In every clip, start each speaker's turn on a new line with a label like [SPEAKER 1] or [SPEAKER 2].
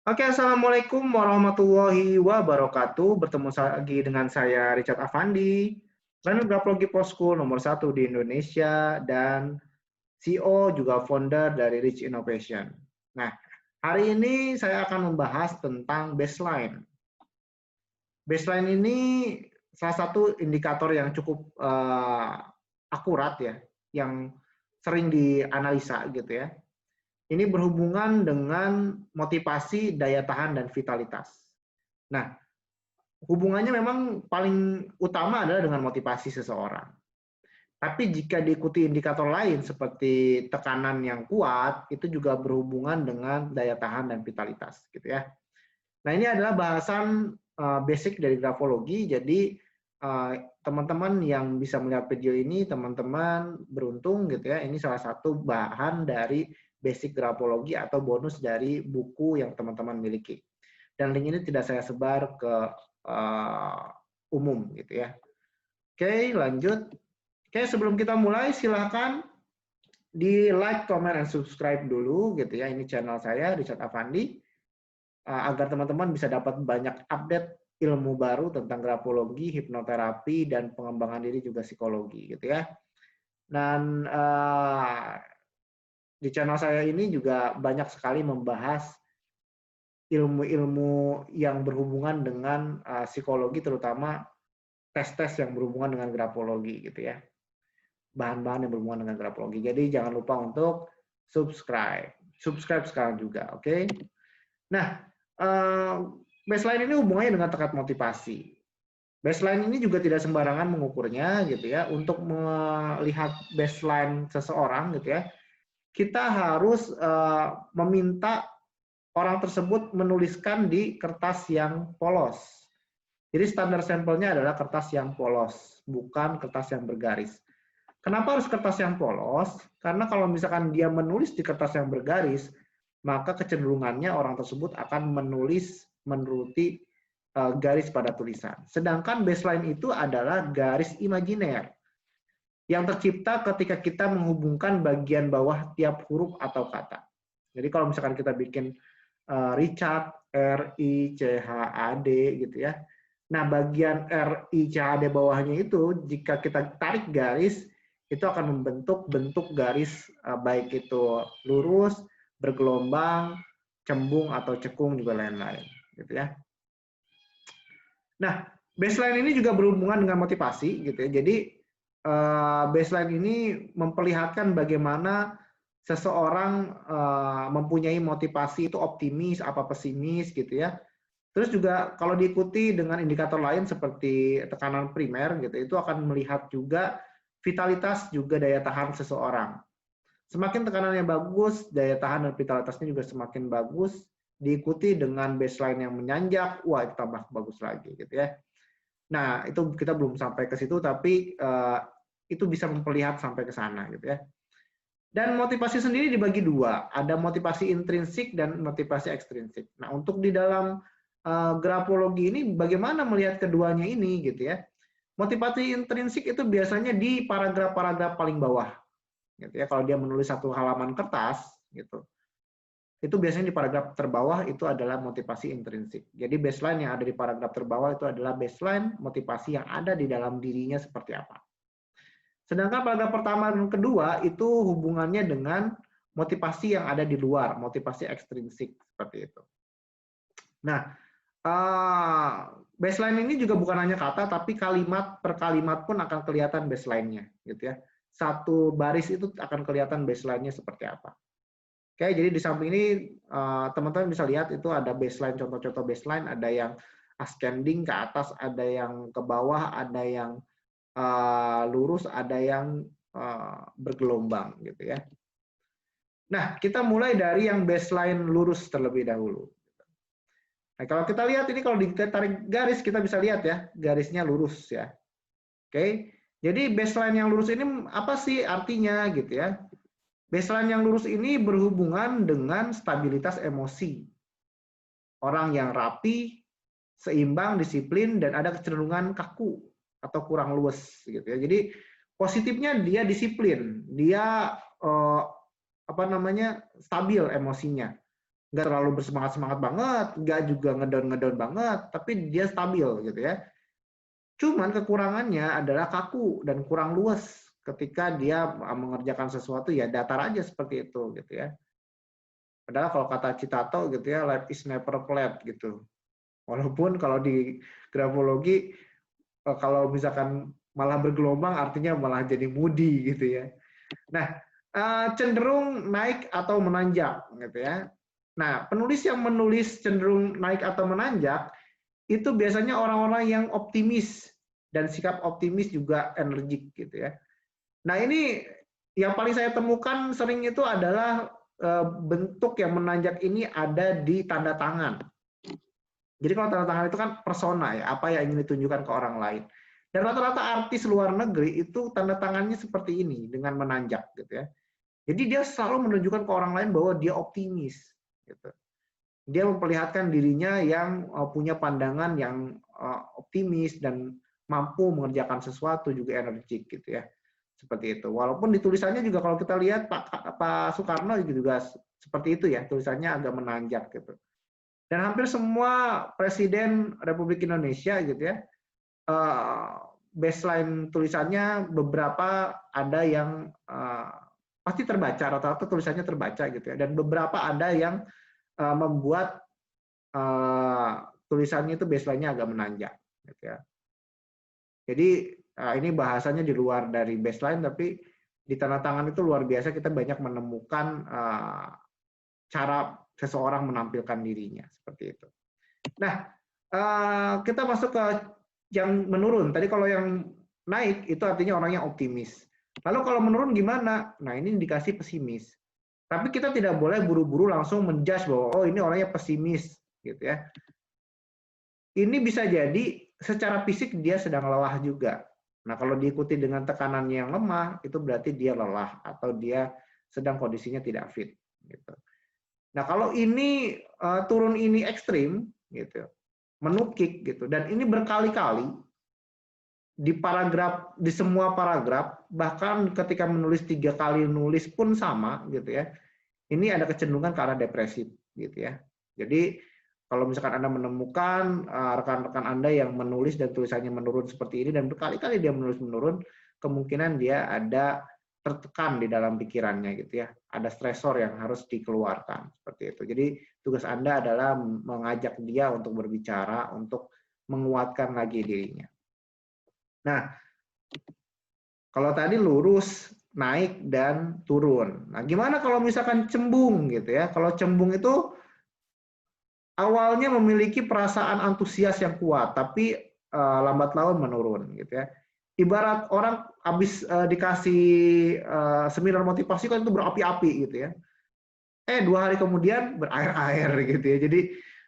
[SPEAKER 1] Oke, Assalamualaikum warahmatullahi wabarakatuh. Bertemu lagi dengan saya Richard Afandi, Learner Grafologi Post-School nomor 1 di Indonesia dan CEO juga founder dari Rich Innovation. Nah, hari ini saya akan membahas tentang baseline. Baseline ini salah satu indikator yang cukup akurat ya, yang sering dianalisa gitu ya. Ini berhubungan dengan motivasi, daya tahan, dan vitalitas. Nah, hubungannya memang paling utama adalah dengan motivasi seseorang. Tapi jika diikuti indikator lain seperti tekanan yang kuat, itu juga berhubungan dengan daya tahan dan vitalitas, gitu ya. Nah, ini adalah bahasan basic dari grafologi. Jadi teman-teman yang bisa melihat video ini, teman-teman beruntung gitu ya. Ini salah satu bahan dari basic grafologi atau bonus dari buku yang teman-teman miliki. Dan link ini tidak saya sebar ke umum gitu ya. Oke, lanjut. Oke, sebelum kita mulai silahkan di like, comment, dan subscribe dulu gitu ya. Ini channel saya Richard Afandi agar teman-teman bisa dapat banyak update ilmu baru tentang grafologi, hipnoterapi, dan pengembangan diri juga psikologi gitu ya. Dan di channel saya ini juga banyak sekali membahas ilmu-ilmu yang berhubungan dengan psikologi, terutama tes-tes yang berhubungan dengan grafologi gitu ya. Bahan-bahan yang berhubungan dengan grafologi. Jadi jangan lupa untuk subscribe. Subscribe sekarang juga, oke? Nah, baseline ini hubungannya dengan tingkat motivasi. Baseline ini juga tidak sembarangan mengukurnya gitu ya. Untuk melihat baseline seseorang gitu ya, kita harus meminta orang tersebut menuliskan di kertas yang polos. Jadi standar sampelnya adalah kertas yang polos, bukan kertas yang bergaris. Kenapa harus kertas yang polos? Karena kalau misalkan dia menulis di kertas yang bergaris, maka kecenderungannya orang tersebut akan menulis menuruti garis pada tulisan. Sedangkan baseline itu adalah garis imajiner yang tercipta ketika kita menghubungkan bagian bawah tiap huruf atau kata. Jadi kalau misalkan kita bikin Richard, R-I-C-H-A-D gitu ya. Nah, bagian R-I-C-H-A-D bawahnya itu, jika kita tarik garis, itu akan membentuk bentuk garis baik itu lurus, bergelombang, cembung, atau cekung, juga lain-lain. Gitu ya. Nah, baseline ini juga berhubungan dengan motivasi. Gitu ya. Jadi, baseline ini memperlihatkan bagaimana seseorang mempunyai motivasi itu optimis, apa pesimis gitu ya. Terus juga kalau diikuti dengan indikator lain seperti tekanan primer gitu, itu akan melihat juga vitalitas juga daya tahan seseorang. Semakin tekanannya bagus, daya tahan dan vitalitasnya juga semakin bagus, diikuti dengan baseline yang menyanjak, wah itu tambah bagus lagi gitu ya. Nah, itu kita belum sampai ke situ, tapi itu bisa memperlihat sampai ke sana gitu ya. Dan motivasi sendiri dibagi dua, ada motivasi intrinsik dan motivasi ekstrinsik. Nah, untuk di dalam grafologi ini bagaimana melihat keduanya ini gitu ya. Motivasi intrinsik itu biasanya di paragraf-paragraf paling bawah gitu ya. Kalau dia menulis satu halaman kertas gitu. Itu biasanya di paragraf terbawah itu adalah motivasi intrinsik. Jadi baseline yang ada di paragraf terbawah itu adalah baseline motivasi yang ada di dalam dirinya seperti apa. Sedangkan paragraf pertama dan kedua itu hubungannya dengan motivasi yang ada di luar, motivasi ekstrinsik seperti itu. Nah, baseline ini juga bukan hanya kata, tapi kalimat per kalimat pun akan kelihatan baseline-nya, gitu ya. Satu baris itu akan kelihatan baseline-nya seperti apa. Oke, jadi di samping ini teman-teman bisa lihat itu ada baseline, contoh-contoh baseline, ada yang ascending ke atas, ada yang ke bawah, ada yang lurus, ada yang bergelombang gitu ya. Nah, kita mulai dari yang baseline lurus terlebih dahulu. Nah, kalau kita lihat ini kalau ditarik garis kita bisa lihat ya, garisnya lurus ya. Oke. Jadi baseline yang lurus ini apa sih artinya gitu ya? Baseline yang lurus ini berhubungan dengan stabilitas emosi. Orang yang rapi, seimbang, disiplin, dan ada kecenderungan kaku atau kurang luwes gitu ya. Jadi positifnya dia disiplin, dia stabil emosinya. nggak terlalu bersemangat-semangat banget, nggak juga ngedown banget, tapi dia stabil gitu ya. Cuman kekurangannya adalah kaku dan kurang luas ketika dia mengerjakan sesuatu, ya datar aja seperti itu gitu ya. Padahal kalau kata Citato gitu ya, life is never flat gitu. Walaupun kalau di grafologi kalau misalkan malah bergelombang artinya malah jadi moody gitu ya. Nah, cenderung naik atau menanjak gitu ya. Nah, penulis yang menulis cenderung naik atau menanjak itu biasanya orang-orang yang optimis dan sikap optimis juga energik gitu ya. Nah, ini yang paling saya temukan sering itu adalah bentuk yang menanjak ini ada di tanda tangan. Jadi kalau tanda tangan itu kan persona ya, apa yang ingin ditunjukkan ke orang lain. Dan rata-rata artis luar negeri itu tanda tangannya seperti ini dengan menanjak gitu ya. Jadi dia selalu menunjukkan ke orang lain bahwa dia optimis gitu. Dia memperlihatkan dirinya yang punya pandangan yang optimis dan mampu mengerjakan sesuatu, juga energik gitu ya. Seperti itu. Walaupun di tulisannya juga kalau kita lihat Pak Soekarno juga seperti itu ya, tulisannya agak menanjak gitu. Dan hampir semua presiden Republik Indonesia gitu ya, baseline tulisannya beberapa ada yang pasti terbaca, rata-rata tulisannya terbaca gitu ya, dan beberapa ada yang membuat tulisannya itu baseline-nya agak menanjak gitu ya. Jadi ini bahasanya di luar dari baseline, tapi di tanda tangan itu luar biasa kita banyak menemukan cara seseorang menampilkan dirinya seperti itu. Nah, kita masuk ke yang menurun. Tadi kalau yang naik itu artinya orang yang optimis. Lalu kalau menurun gimana? Nah, ini indikasi pesimis. Tapi kita tidak boleh buru-buru langsung menjudge bahwa oh ini orangnya pesimis gitu ya. Ini bisa jadi secara fisik dia sedang lelah juga. Nah, kalau diikuti dengan tekanan yang lemah, itu berarti dia lelah atau dia sedang kondisinya tidak fit gitu. Nah, kalau ini turun ini ekstrim gitu, menukik gitu, dan ini berkali-kali di paragraf, di semua paragraf, bahkan ketika menulis 3 kali nulis pun sama gitu ya. Ini ada kecenderungan ke arah depresif gitu ya. Jadi kalau misalkan Anda menemukan rekan-rekan Anda yang menulis dan tulisannya menurun seperti ini dan berkali-kali dia menulis menurun, kemungkinan dia ada tertekan di dalam pikirannya gitu ya. Ada stresor yang harus dikeluarkan seperti itu. Jadi tugas Anda adalah mengajak dia untuk berbicara, untuk menguatkan lagi dirinya. Nah, kalau tadi lurus, naik dan turun. Nah, gimana kalau misalkan cembung gitu ya? Kalau cembung itu awalnya memiliki perasaan antusias yang kuat, tapi lambat laun menurun gitu ya. Ibarat orang habis dikasih seminar motivasi kan itu berapi-api gitu ya. 2 hari kemudian berair-air gitu ya. Jadi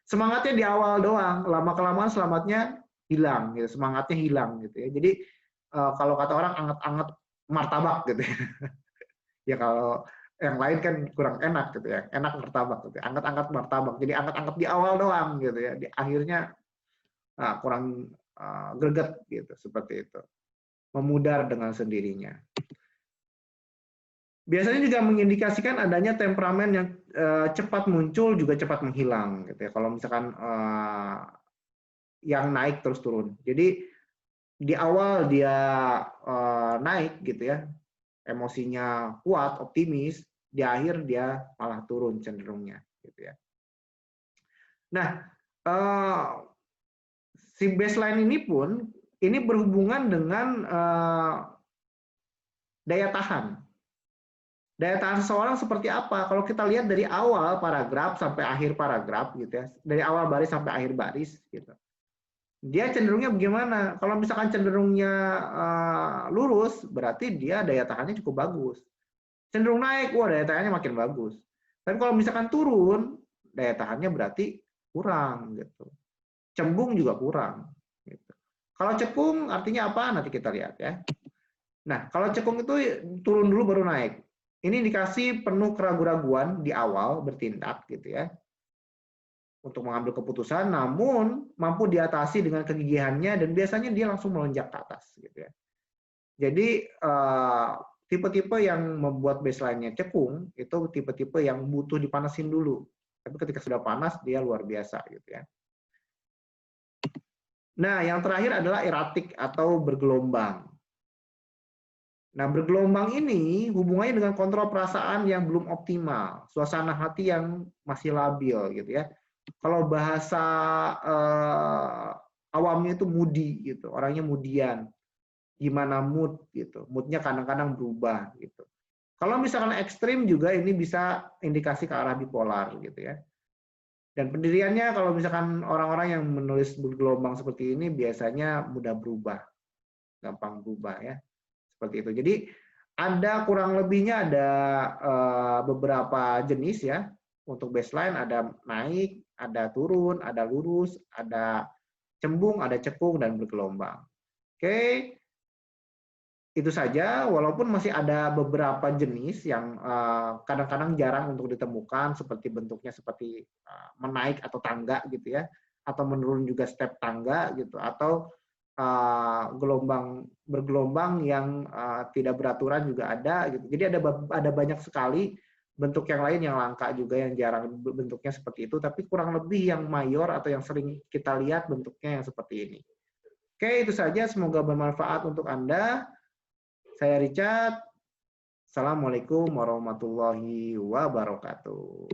[SPEAKER 1] semangatnya di awal doang, lama-kelamaan semangatnya hilang gitu, semangatnya hilang gitu ya. Jadi kalau kata orang anget-anget martabak gitu ya. Ya kalau yang lain kan kurang enak gitu ya, enak martabak gitu, angkat-angkat martabak, jadi angkat-angkat di awal doang gitu ya, di akhirnya kurang greget gitu, seperti itu, memudar dengan sendirinya. Biasanya juga mengindikasikan adanya temperamen yang cepat muncul juga cepat menghilang gitu ya, kalau misalkan yang naik terus turun. Jadi di awal dia naik gitu ya, emosinya kuat, optimis, di akhir dia malah turun cenderungnya gitu ya. Nah, si baseline ini pun ini berhubungan dengan daya tahan. Daya tahan seseorang seperti apa? Kalau kita lihat dari awal paragraf sampai akhir paragraf gitu ya, dari awal baris sampai akhir baris gitu. Dia cenderungnya bagaimana? Kalau misalkan cenderungnya lurus, berarti dia daya tahannya cukup bagus. Cenderung naik, wah daya tahannya makin bagus. Tapi kalau misalkan turun, daya tahannya berarti kurang gitu. Cembung juga kurang. Gitu. Kalau cekung artinya apa? Nanti kita lihat ya. Nah, kalau cekung itu turun dulu baru naik. Ini indikasi penuh keraguan-raguan di awal bertindak gitu ya. Untuk mengambil keputusan, namun mampu diatasi dengan kegigihannya dan biasanya dia langsung melonjak ke atas gitu ya. Jadi tipe-tipe yang membuat baseline-nya cekung itu tipe-tipe yang butuh dipanasin dulu. Tapi ketika sudah panas, dia luar biasa gitu ya. Nah, yang terakhir adalah eratik atau bergelombang. Nah, bergelombang ini hubungannya dengan kontrol perasaan yang belum optimal, suasana hati yang masih labil gitu ya. Kalau bahasa awamnya itu moody gitu, orangnya moodian. Gimana mood gitu. Moodnya kadang-kadang berubah gitu. Kalau misalkan ekstrim juga ini bisa indikasi ke arah bipolar gitu ya. Dan pendiriannya kalau misalkan orang-orang yang menulis bergelombang seperti ini biasanya mudah berubah, gampang berubah ya. Seperti itu. Jadi ada kurang lebihnya ada beberapa jenis ya. Untuk baseline ada naik, ada turun, ada lurus, ada cembung, ada cekung dan bergelombang. Oke. Itu saja, walaupun masih ada beberapa jenis yang kadang-kadang jarang untuk ditemukan, seperti bentuknya seperti menaik atau tangga gitu ya, atau menurun juga step tangga gitu, atau bergelombang yang tidak beraturan juga ada gitu. Jadi ada banyak sekali bentuk yang lain yang langka juga yang jarang bentuknya seperti itu, tapi kurang lebih yang mayor atau yang sering kita lihat bentuknya yang seperti ini. Oke, itu saja, semoga bermanfaat untuk Anda. Saya Richard. Assalamualaikum warahmatullahi wabarakatuh.